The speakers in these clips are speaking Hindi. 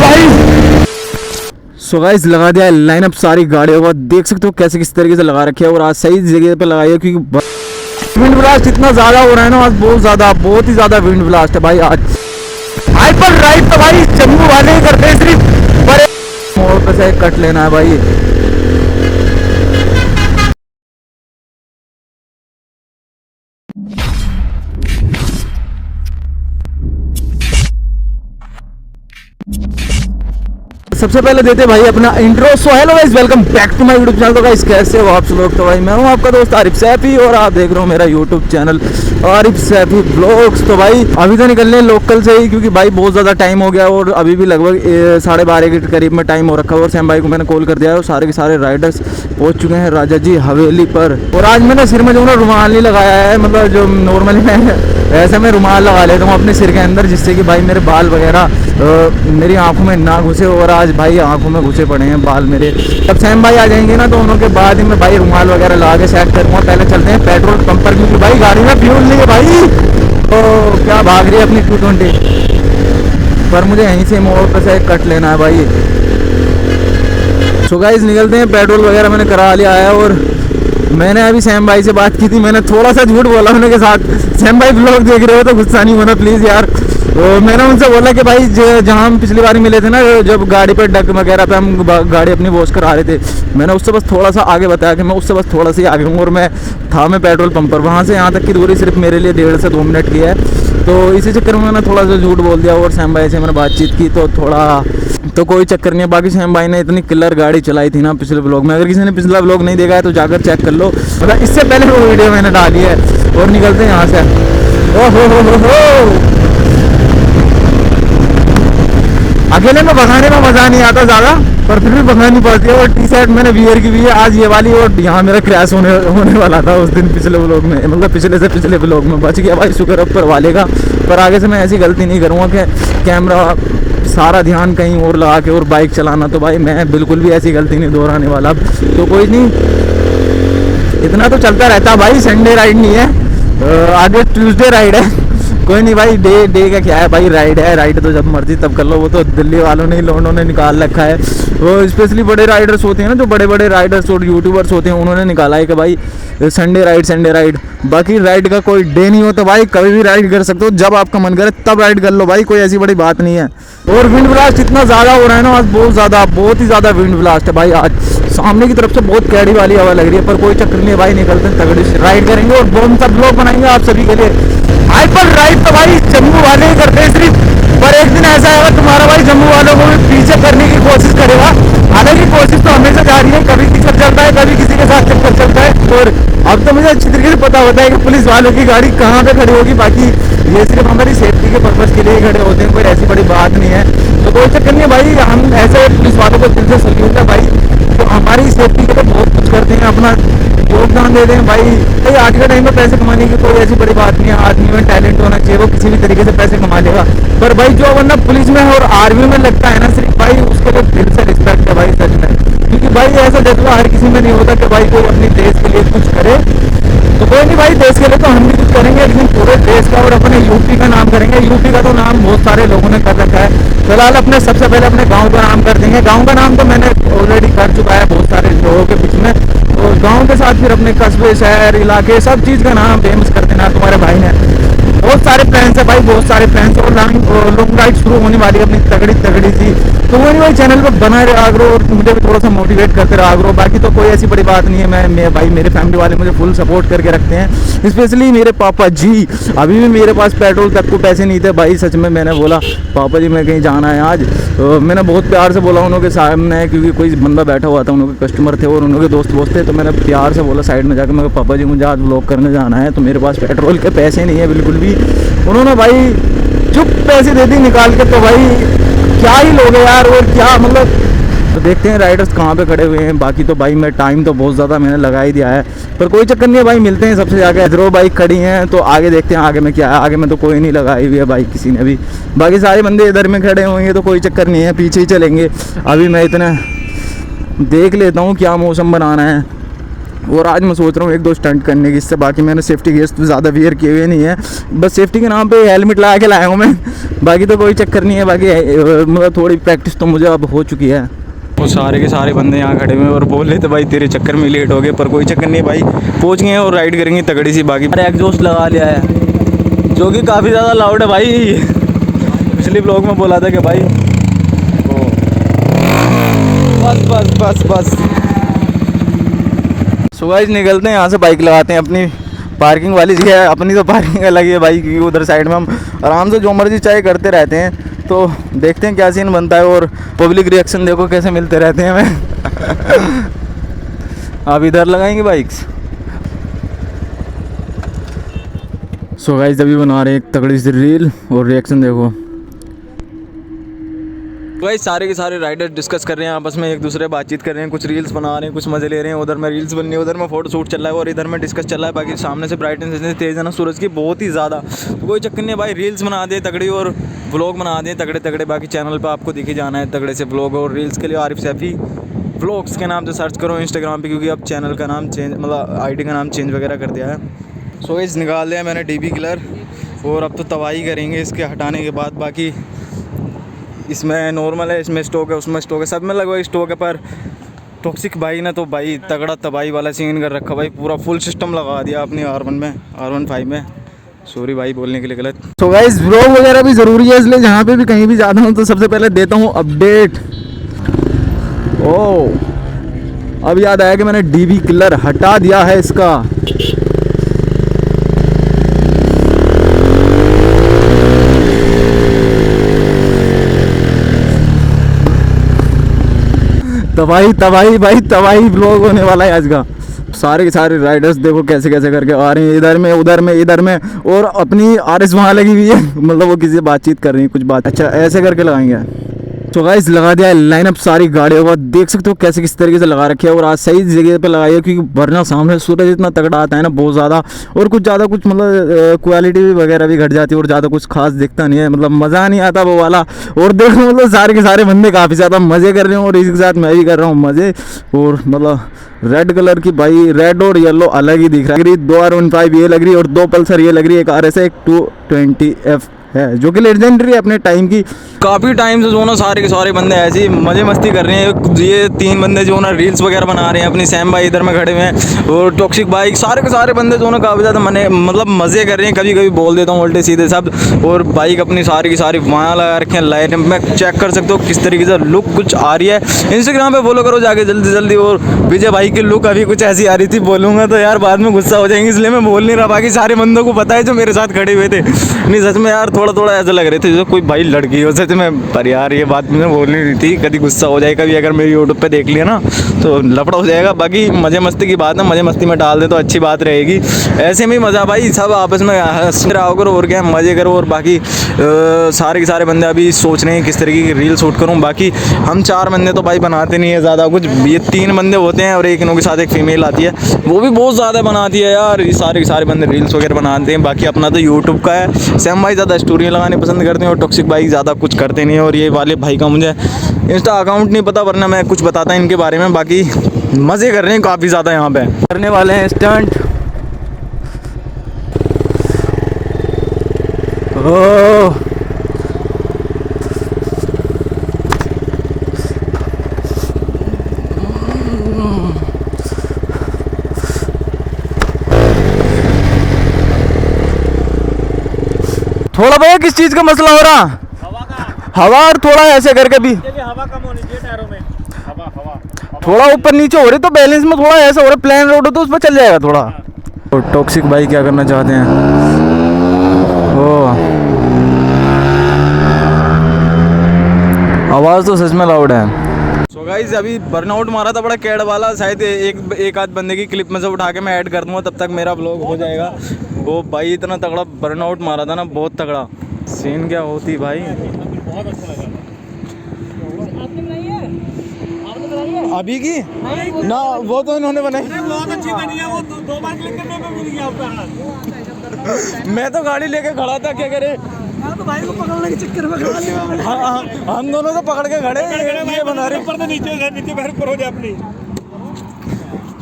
भाई। सो गाइस लगा दिया लाइनअप सारी गाड़ियों का, देख सकते हो कैसे किस तरीके से लगा रखे है और आज सही जगह पे लगाई है क्योंकि विंड ब्लास्ट इतना ज्यादा हो रहा है ना आज, बहुत ही ज्यादा विंड ब्लास्ट है भाई आज। हाइपर राइड तो भाई जम्मू वाले ही करते हैं, सिर्फ बड़े मोड़ पे से कट लेना है भाई। सबसे पहले देते भाई अपना intro. So hello guys, welcome back to my YouTube channel. तो गाइस कैसे हो आप सब लोग? तो भाई मैं हूं आपका दोस्त आरिफ सैफी और आप देख रहे हो मेरा YouTube channel Arif Saifi blogs. तो भाई अभी तो निकलने लोकल से ही क्योंकि भाई बहुत ज़्यादा टाइम हो गया और अभी भी लगभग 12:30 के करीब में टाइम हो रखा है और सैम भाई को मैंने कॉल कर दिया है और सारे के सारे राइडर्स पहुँच चुके हैं राजा जी हवेली पर। और आज मैंने सिर में जो ना रुमाल नहीं लगाया है, मतलब जो नॉर्मली मैं ऐसे में रुमाल लगा लेता हूँ अपने सिर के अंदर जिससे कि भाई मेरे बाल वगैरह मेरी आंखों में ना घुसे। और आज भाई आंखों में घुसे पड़े हैं बाल मेरे। जब सैम भाई आ जाएंगे ना तो उनके बाद ही मैं भाई रुमाल वगैरह लगा के सेट करूँगा। पहले चलते हैं पेट्रोल पंप पर क्योंकि भाई गाड़ी में फ्यूल नहीं है भाई। तो क्या भाग रही है अपनी 220 पर, मुझे यहीं से मोड़ पर से कट लेना है भाई। सो गाइस निकलते हैं, पेट्रोल वगैरह मैंने करा लिया है और मैंने अभी सैम भाई से बात की थी, मैंने थोड़ा सा झूठ बोला उनके साथ। सैम भाई ब्लॉग देख रहे हो तो गुस्सा नहीं होना प्लीज़ यार। तो मैंने उनसे बोला कि भाई जहाँ हम पिछली बार मिले थे ना, जब गाड़ी पे डक वगैरह पे हम गाड़ी अपनी वॉश करा रहे थे, मैंने उससे बस थोड़ा सा आगे बताया कि मैं उससे बस थोड़ा सा ही आगे हूँ और मैं पेट्रोल पंप पर। वहाँ से यहाँ तक की दूरी सिर्फ मेरे लिए 1.5 से 2 मिनट की है। तो इसी चक्कर में मैंने थोड़ा सा झूठ बोल दिया और सैम भाई से मैंने बातचीत की तो कोई चक्कर नहीं है। बाकी सैम भाई ने इतनी किलर गाड़ी चलाई थी ना पिछले ब्लॉग में, अगर किसी ने पिछला ब्लॉग नहीं देखा है तो जाकर चेक कर लो, मतलब इससे पहले वो वीडियो मैंने डाली है। और निकलते हैं यहाँ से। हो अकेले में भगाने में मज़ा नहीं आता ज़्यादा, पर फिर भी भगानी पड़ती है। और टी शर्ट मैंने वियर की भी है आज ये वाली, और यहाँ मेरा क्रैश होने वाला था उस दिन पिछले ब्लॉग में, मतलब पिछले से पिछले ब्लॉग में बच गया भाई, शुक्र ऊपर वाले का। पर आगे से मैं ऐसी गलती नहीं करूँगा कि कैमरा सारा ध्यान कहीं और लगा के और बाइक चलाना। तो भाई मैं बिल्कुल भी ऐसी गलती नहीं दोहराने वाला। तो कोई नहीं, इतना तो चलता रहता भाई। संडे राइड नहीं है, आगे ट्यूसडे राइड है। कोई नहीं भाई, डे का क्या है भाई, राइड है। राइड तो जब मर्जी तब कर लो, वो तो दिल्ली वालों ने लोगों ने निकाल रखा है। वो स्पेशली बड़े राइडर्स होते हैं ना, जो बड़े राइडर्स और यूट्यूबर्स होते हैं, उन्होंने निकाला है कि भाई संडे राइड। बाकी राइड का कोई डे नहीं होता भाई, कभी भी राइड कर सकते हो, जब आपका मन करे तब राइड कर लो भाई, कोई ऐसी बड़ी बात नहीं है। और विंड ब्लास्ट इतना ज़्यादा हो रहा है ना आज, बहुत ही ज़्यादा विंड ब्लास्ट है भाई आज। सामने की तरफ से बहुत कैडी वाली हवा लग रही है, पर कोई चक्कर नहीं है भाई, निकलते हैं तगड़ी से राइड करेंगे और बहुत सा ब्लॉग बनाएंगे आप सभी के लिए। हाइपर राइड तो भाई जम्मू वाले ही करते हैं सिर्फ, पर एक दिन ऐसा आएगा तुम्हारा भाई जम्मू वालों को भी पीछे करने की कोशिश करेगा। हालांकि कोशिश तो हमेशा जारी है, कभी किसी चलता है, कभी किसी के साथ चक्कर चलता है। और अब तो मुझे अच्छी तरीके से पता होता है कि पुलिस वालों की गाड़ी कहाँ पे खड़ी होगी। बाकी ये सिर्फ हमारी सेफ्टी के पर्पज़ के लिए ही खड़े होते हैं, कोई ऐसी बड़ी बात नहीं है। तो कोई चक्कर नहीं है भाई, हम ऐसे पुलिस वालों को दिल से सल्यूट है भाई, तो हमारी सेफ्टी के लिए बहुत कुछ करते हैं, अपना योगदान दे दें भाई। आज के टाइम में पैसे कमाने की कोई ऐसी बड़ी बात नहीं है, आदमी में टैलेंट होना चाहिए, वो किसी भी तरीके से पैसे कमा लेगा। पर भाई जो वरना पुलिस में और आर्मी में लगता है ना सिर्फ भाई, उसके लिए दिल से रिस्पेक्ट है भाई सच में। क्योंकि भाई ऐसा जज्बा हर किसी में नहीं होता कि भाई कोई अपने देश के लिए कुछ करे। तो कोई नहीं भाई, देश के लिए तो हम भी कुछ करेंगे, लेकिन पूरे देश का और अपने यूपी का नाम करेंगे। यूपी का तो नाम बहुत सारे लोगों ने कर रखा है। फिलहाल अपने सबसे पहले अपने गांव का नाम कर देंगे। गांव का नाम तो मैंने ऑलरेडी कर चुका है बहुत सारे लोगों के बीच में। तो गांव के साथ फिर अपने कस्बे, शहर, इलाके, सब चीज़ का नाम फेमस कर देना तुम्हारे भाई ने। बहुत सारे प्लान्स है भाई, बहुत सारे प्लान्स। और लॉन्ग राइड शुरू होने वाली है अपनी तगड़ी सी। तो वो नहीं भाई, चैनल पर बना रहा करो और मुझे भी थोड़ा सा मोटिवेट करते रहा करो। बाकी तो कोई ऐसी बड़ी बात नहीं है। मैं भाई मेरे फैमिली वाले मुझे फुल सपोर्ट करके रखते हैं, स्पेशली मेरे पापा जी। अभी भी मेरे पास पेट्रोल तक को पैसे नहीं थे भाई, सच में। मैंने बोला पापा जी मैं कहीं जाना है आज, तो मैंने बहुत प्यार से बोला उन्होंने सामने, क्योंकि कोई बंदा बैठा हुआ था, उन्होंने कस्टमर थे और उन्होंने दोस्त थे। तो मैंने प्यार से बोला साइड में जाकर, मैं पापा जी मुझे आज व्लॉग करने जाना है, तो मेरे पास पेट्रोल के पैसे नहीं है बिल्कुल भी। उन्होंने भाई चुप पैसे दे दी निकाल के। तो भाई क्या ही लोगे यार, और क्या मतलब। तो देखते हैं राइडर्स कहाँ पे खड़े हुए हैं। बाकी तो भाई मैं टाइम तो बहुत ज़्यादा मैंने लगा ही दिया है, पर कोई चक्कर नहीं है भाई, मिलते हैं सबसे आगे। इधर बाइक खड़ी हैं तो आगे देखते हैं आगे में क्या है। आगे में तो कोई नहीं लगाई हुई है बाइक किसी ने भी, बाकी सारे बंदे इधर में खड़े होंगे तो कोई चक्कर नहीं है, पीछे ही चलेंगे। अभी मैं इतना देख लेता हूँ क्या मौसम बनाना है। और आज मैं सोच रहा हूँ 1-2 स्टंट करने की इससे। बाकी मैंने सेफ्टी गियर्स तो ज़्यादा वियर किए हुए नहीं है, बस सेफ्टी के नाम पे हेलमेट लगा के लाया हूँ मैं, बाकी तो कोई चक्कर नहीं है। बाकी मतलब थोड़ी प्रैक्टिस तो मुझे अब हो चुकी है। वो सारे के सारे बंदे यहाँ खड़े हुए और बोल रहे थे भाई तेरे चक्कर में लेट हो गए, पर कोई चक्कर नहीं भाई, पहुँच गए हैं और राइड करेंगे तगड़ी सी। बाकी मैंने एग्जॉस्ट लगा लिया है जो कि काफ़ी ज़्यादा लाउड है भाई। पिछले ब्लॉग में बोला था कि भाई बस बस बस बस। सो गाइस निकलते हैं यहाँ से, बाइक लगाते हैं अपनी पार्किंग वाली जगह। अपनी तो पार्किंग अलग है भाई, क्योंकि उधर साइड में हम आराम से जो मर्जी चाहे करते रहते हैं। तो देखते हैं क्या सीन बनता है और पब्लिक रिएक्शन देखो कैसे मिलते रहते हैं हमें। आप इधर लगाएंगे बाइक्स। सो गाइस अभी बना रहे हैं एक तगड़ी सी रील और रिएक्शन देखो। भाई सारे के सारे राइडर्स डिस्कस कर रहे हैं आपस में, एक दूसरे बातचीत कर रहे हैं, कुछ रील्स बना रहे हैं, कुछ मजे ले रहे हैं। उधर में रील्स बन रही है, उधर में फोटो शूट चल रहा है और इधर में डिस्कस चल रहा है। बाकी सामने से ब्राइटनेस इतनी तेज़ है ना सूरज की, बहुत ही ज़्यादा। तो कोई चक्कर नहीं भाई, रील्स बना दे तगड़ी और व्लॉग बना दे तगड़े तगड़े। बाकी चैनल पर आपको दिखे जाना है तगड़े से व्लॉग, और रील्स के लिए आरिफ सैफी व्लॉग्स के नाम से सर्च करो इंस्टाग्राम पर, क्योंकि अब चैनल का नाम चेंज, मतलब ID का नाम चेंज वगैरह कर दिया है। सो इस निकाल दिया मैंने DB किलर और अब तो तबाही करेंगे इसके हटाने के बाद। बाकी इसमें नॉर्मल है, इसमें स्टॉक है, उसमें स्टॉक है, सब में लगभग स्टॉक है। पर टॉक्सिक भाई ने तो भाई तगड़ा तबाही वाला सीन कर रखा भाई, पूरा फुल सिस्टम लगा दिया अपनी R1 में, R15 में। सॉरी भाई बोलने के लिए गलत। तो गाइस व्लॉग वगैरह भी ज़रूरी है, इसलिए जहाँ पे भी कहीं भी जाता हूँ तो सबसे पहले देता हूँ अपडेट। ओह अब याद आया कि मैंने DB किलर हटा दिया है इसका। तबाही तबाही भाई तबाही ब्लॉग होने वाला है आज का। सारे के सारे राइडर्स देखो कैसे कैसे करके आ रहे हैं, इधर में उधर में इधर में, और अपनी RS वहाँ लगी हुई है, मतलब वो किसी से बातचीत कर रही है कुछ बात। अच्छा ऐसे करके लगाएंगे। तो गाइस लगा दिया है लाइनअप सारी गाड़ियों का, देख सकते हो कैसे किस तरीके से लगा रखे है। और आज सही जगह पे लगाई है, क्योंकि वरना सामने सूरज इतना तगड़ा आता है ना बहुत ज़्यादा, और कुछ ज़्यादा कुछ मतलब क्वालिटी भी वगैरह भी घट जाती है और ज़्यादा कुछ खास दिखता नहीं है, मतलब मज़ा नहीं आता वो वाला। और देखो मतलब सारे के सारे बंदे काफ़ी ज़्यादा मज़े कर रहे हैं और इसके साथ मैं भी कर रहा हूँ मज़े। और मतलब रेड कलर की भाई, रेड और येलो अलग ही दिख रहा है। 2 R15 ये लग रही है और 2 पल्सर ये लग रही है, एक RS है, एक 220F है जो कि लेजेंडरी है अपने टाइम की। काफ़ी टाइम से जो ना सारे के सारे बंदे ऐसे ही मज़े मस्ती कर रहे हैं। ये 3 बंदे जो ना रील्स वगैरह बना रहे हैं, अपनी सैम भाई इधर में खड़े हुए हैं और टॉक्सिक बाइक, सारे के सारे बंदे जो ना काफ़ी ज़्यादा मतलब मज़े कर रहे हैं। कभी कभी बोल देता हूँ उल्टे सीधे सब, और बाइक अपनी सारी की सारी वहाँ लगा रखे हैं लाइट में, चेक कर सकते हो किस तरीके से लुक कुछ आ रही है। इंस्टाग्राम पर फॉलो करो जाके जल्दी जल्दी। और विजय भाई की लुक अभी कुछ ऐसी आ रही थी, बोलूँगा तो यार बाद में गुस्सा हो जाएंगे, इसलिए मैं बोल नहीं रहा। बाकी सारे बंदों को पता है जो मेरे साथ खड़े हुए थे। नहीं सच में यार थोड़ा थोड़ा ऐसा लग रहे थे जैसे कोई भाई लड़की हो सच में, पर यार ये बात मुझे बोलनी नहीं थी, कभी गुस्सा हो जाए कभी अगर मेरी यूट्यूब पे देख लिया ना तो लफड़ा हो जाएगा। बाकी मज़े मस्ती की बात है, मज़े मस्ती में डाल दे तो अच्छी बात रहेगी। ऐसे में मज़ा भाई, सब आपस में हंस रहा करो और क्या मज़े करो। और बाकी सारे के सारे बंदे अभी सोच रहे हैं किस तरीके की रील शूट करूँ। बाकी हम 4 बंदे तो भाई बनाते नहीं है ज़्यादा कुछ, ये 3 बंदे होते हैं और एक इनों के साथ एक फीमेल आती है, वो भी बहुत ज़्यादा बनाती है यार। ये सारे के सारे बंदे रील्स वगैरह बनाते हैं। बाकी अपना तो यूट्यूब का है, सैम भाई ज़्यादा स्टोरियाँ लगाने पसंद करते हैं और टॉक्सिक भाई ज़्यादा कुछ करते नहीं है। और ये वाले भाई का मुझे इंस्टा अकाउंट नहीं पता, वरना मैं कुछ बताता इनके बारे में। बाकी मज़े कर रहे हैं काफ़ी ज़्यादा, यहाँ पे करने वाले हैं स्टंट। ओह थोड़ा भैया किस चीज़ का मसला हो रहा? हवा और थोड़ा ऐसे करके भी हवा कम होनी चाहिए टायरों में। हवा थोड़ा ऊपर नीचे हो रही तो बैलेंस में थोड़ा ऐसा हो रहा है। प्लेन रोड हो तो उस पर चल जाएगा थोड़ा। तो टॉक्सिक भाई क्या करना चाहते हैं? ओ आवाज़ तो सच में लाउड है। सो गाइस अभी बर्नआउट मारा था बड़ा कैड वाला, शायद एक आध बंदे की क्लिप में से उठा के मैं ऐड कर दूँगा, तब तक मेरा व्लॉग हो जाएगा। वो भाई इतना तगड़ा बर्नआउट मारा था ना, बहुत तगड़ा सीन क्या होती भाई। बहुत अच्छा लगा। आपने बनाई है? आपने बनाई है? अभी की ना वो तो इन्होंने बनाई, बहुत अच्छी बनी है वो, 2 बार क्लिक करने में मिल गया आपका। मैं तो गाड़ी लेके खड़ा था, क्या करे तो भाई को पकड़ने के चक्कर में खड़ा लिया मैंने। हम दोनों तो पकड़ के खड़े ये बना रहे। ऊपर से नीचे पैर ऊपर हो जाए अपनी।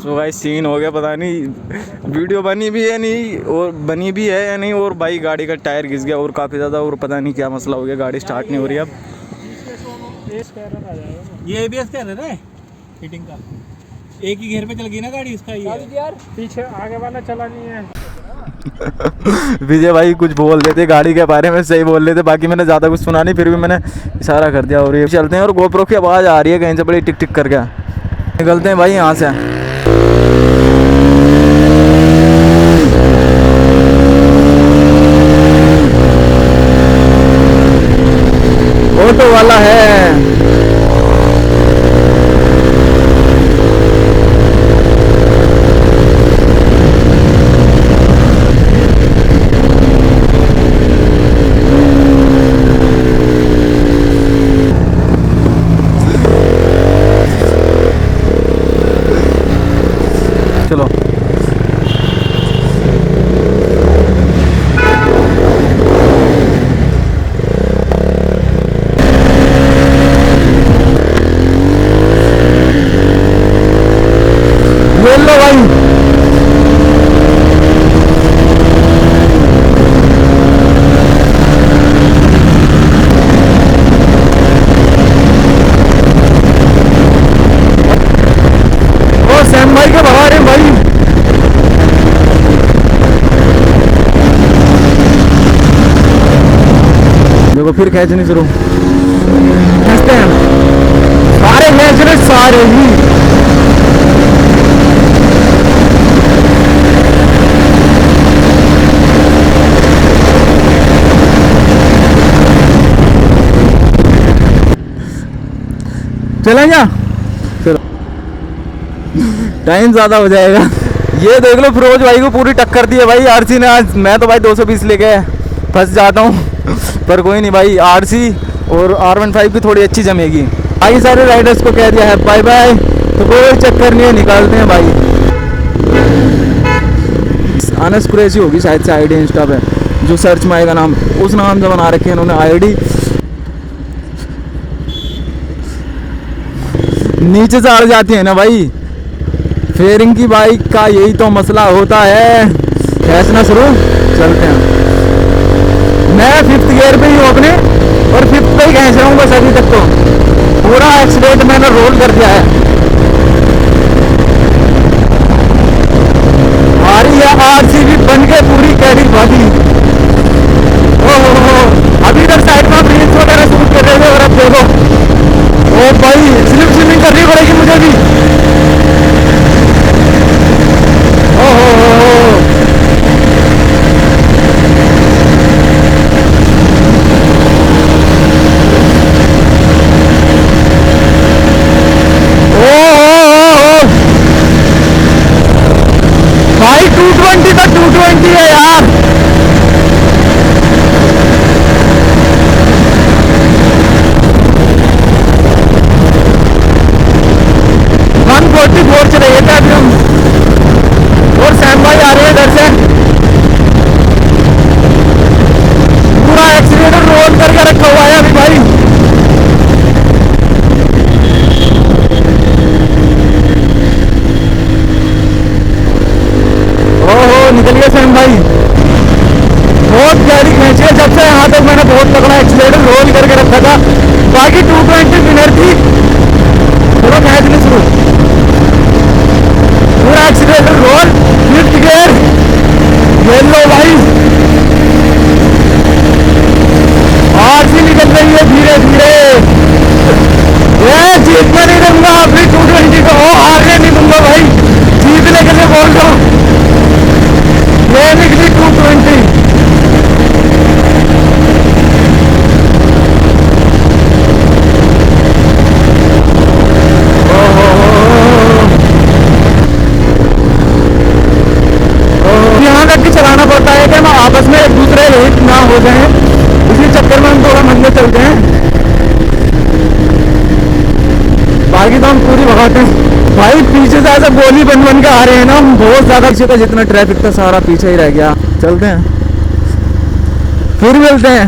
तो भाई सीन हो गया, पता नहीं वीडियो बनी भी है नहीं और बनी भी है या नहीं, और भाई गाड़ी का टायर घिस गया और काफ़ी ज़्यादा, और पता नहीं क्या मसला हो गया, गाड़ी स्टार्ट नहीं हो रही अब। ये ABS कह रहे थे फिटिंग का, एक ही घेर पे चल गई ना गाड़ी इसका। ये यार पीछे आगे वाला चला नहीं है। विजय भाई कुछ बोल रहे थे गाड़ी के बारे में, सही बोल रहे थे, बाकी मैंने ज़्यादा कुछ सुना नहीं, फिर भी मैंने इशारा कर दिया। और ये चलते हैं, और गोप्रो की आवाज़ आ रही है कहीं से बड़ी टिक टिक करके। निकलते हैं भाई यहाँ से। ऑटो वाला है। चलो बोल लो भाई। ओ सैम भाई के भगा रहे भाई। देखो फिर खींचनी शुरू, खींचते हैं सारे खींच रहे सारे ही। चलें क्या? चलो टाइम ज़्यादा हो जाएगा। ये देख लो फिरोज भाई को पूरी टक्कर दी है भाई आरसी ने आज। मैं तो भाई 220 लेके फंस जाता हूँ पर कोई नहीं भाई, आरसी और R15 भी थोड़ी अच्छी जमेगी। बाकी सारे राइडर्स को कह दिया है बाय बाय, तो कोई चक्कर नहीं है, निकालते हैं भाई। अनस कुरैशी होगी शायद से आईडी इंस्टा पे, जो सर्च में आएगा नाम, उस नाम से बना रखे हैं उन्होंने आईडी। नीचे से अड़ जाती है ना भाई, फेयरिंग की बाइक का यही तो मसला होता है। खींचना शुरू, चलते हैं। मैं 5th गियर पे ही हूँ अपने, और 5th पे ही खींच रहा हूँ बस अभी तक। तो पूरा एक्सीडेंट मैंने रोल कर दिया है। हमारी यह आरसी भी बन के पूरी कैरी भागी। ओहो अभी इधर साइड में रील्स वगैरह शूट कर रहे थे, और अब देखो ओ भाई स्लिप स्विमिंग करनी पड़ेगी मुझे भी। भाई 220 का 220 है यार। चले गए थे अभी हम, और सैम भाई आ रहे हैं इधर से। पूरा एक्सीलेटर रोल करके रखा हुआ है अभी भाई। ओहो निकल गया सैम भाई, बहुत गाड़ी खींची है जब से यहाँ तक। मैंने बहुत तगड़ा एक्सीलेटर रोल करके रखा था। बाकी 220 विनर थी। थोड़ा खींचने शुरू, पूरा एक्सीलेटर रोल, 5th गियर। ये लो भाई आरसी निकल रही है धीरे धीरे। ये जीतना नहीं दूंगा अपनी 220 को, हारने नहीं दूंगा भाई, जीतने के लिए बोल रहा हूँ। ये निकली 220। चलाना पड़ता है कि हम आपस में एक दूसरे हिट ना हो जाएं, इसी चक्कर में हम थोड़ा मंदिर चलते हैं। बाकी तो हम पूरी भगाते हैं भाई। पीछे से ऐसा गोली बन बन के आ रहे हैं ना, हम बहुत ज़्यादा पीछे का जितना ट्रैफिक था सारा पीछे ही रह गया। चलते हैं फिर मिलते हैं।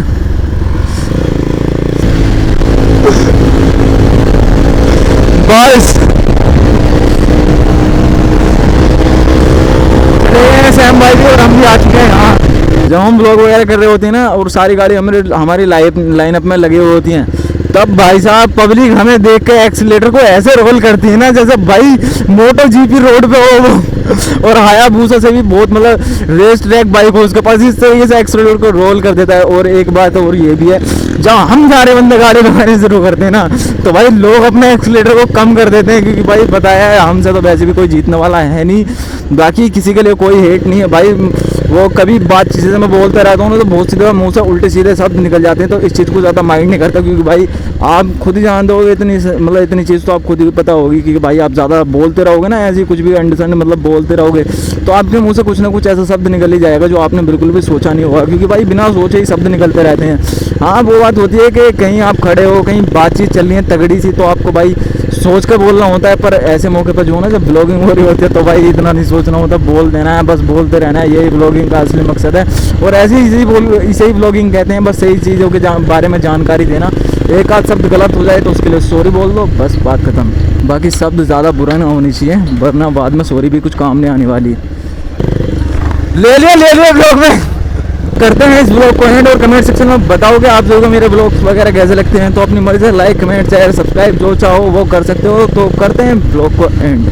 बस सैम भाई भी और हम भी आ चुके हैं यहाँ। जब हम ब्लॉग वगैरह कर रहे होते हैं ना और सारी गाड़ी हमारी लाइनअप में लगी हुई होती हैं, तब भाई साहब पब्लिक हमें देख के एक्सीलेटर को ऐसे रोल करती है ना जैसे भाई मोटो जीपी रोड पे हो वो। और हायाबुसा से भी बहुत मतलब रेस ट्रैक बाइक हो उसके पास, इस तरीके से एक्सीलेटर को रोल कर देता है। और एक बात और ये भी है, जब हम सारे बंदे गाड़ी भगाने शुरू करते हैं ना तो भाई लोग अपने एक्सीलेटर को कम कर देते हैं, क्योंकि भाई बताया है हमसे तो वैसे भी कोई जीतने वाला है नहीं। बाकी किसी के लिए कोई हेट नहीं है भाई, वो कभी बातचीत से मैं बोलता रहता हूँ ना तो बहुत सी दफ़ा मुँह से उल्टे सीधे शब्द निकल जाते हैं, तो इस चीज़ को ज़्यादा माइंड नहीं करता, क्योंकि भाई आप खुद ही जानते होगे इतनी चीज़ तो आप खुद ही पता होगी कि भाई आप ज़्यादा बोलते रहोगे ना ऐसी कुछ भी अंडरस्टैंड मतलब बोलते रहोगे तो आपके मुँह से कुछ ना कुछ ऐसा शब्द निकल ही जाएगा जो आपने बिल्कुल भी सोचा नहीं होगा, क्योंकि भाई बिना सोचे ही शब्द निकलते रहते हैं। हाँ वो बात होती है कि कहीं आप खड़े हो, कहीं बातचीत चल रही है तगड़ी सी, तो आपको भाई सोच कर बोलना होता है, पर ऐसे मौके पर जो है ना जब ब्लॉगिंग हो रही होती है तो भाई इतना नहीं सोचना होता, बोल देना है, बस बोलते रहना है, यही ब्लॉगिंग का असली मकसद है। और इसे ही ब्लॉगिंग कहते हैं, बस सही चीज़ों के बारे में जानकारी देना। एक आध शब्द गलत हो जाए तो उसके लिए सॉरी बोल दो, बस बात खत्म। बाकी शब्द ज़्यादा बुरा ना होनी चाहिए, वरना बाद में सॉरी भी कुछ काम नहीं आने वाली। ले लिया ब्लॉग में करते हैं इस ब्लॉग को एंड, और कमेंट सेक्शन में बताओगे आप लोगों को मेरे ब्लॉग्स वगैरह कैसे लगते हैं, तो अपनी मर्जी से लाइक कमेंट शेयर सब्सक्राइब जो चाहो वो कर सकते हो। तो करते हैं ब्लॉग को एंड।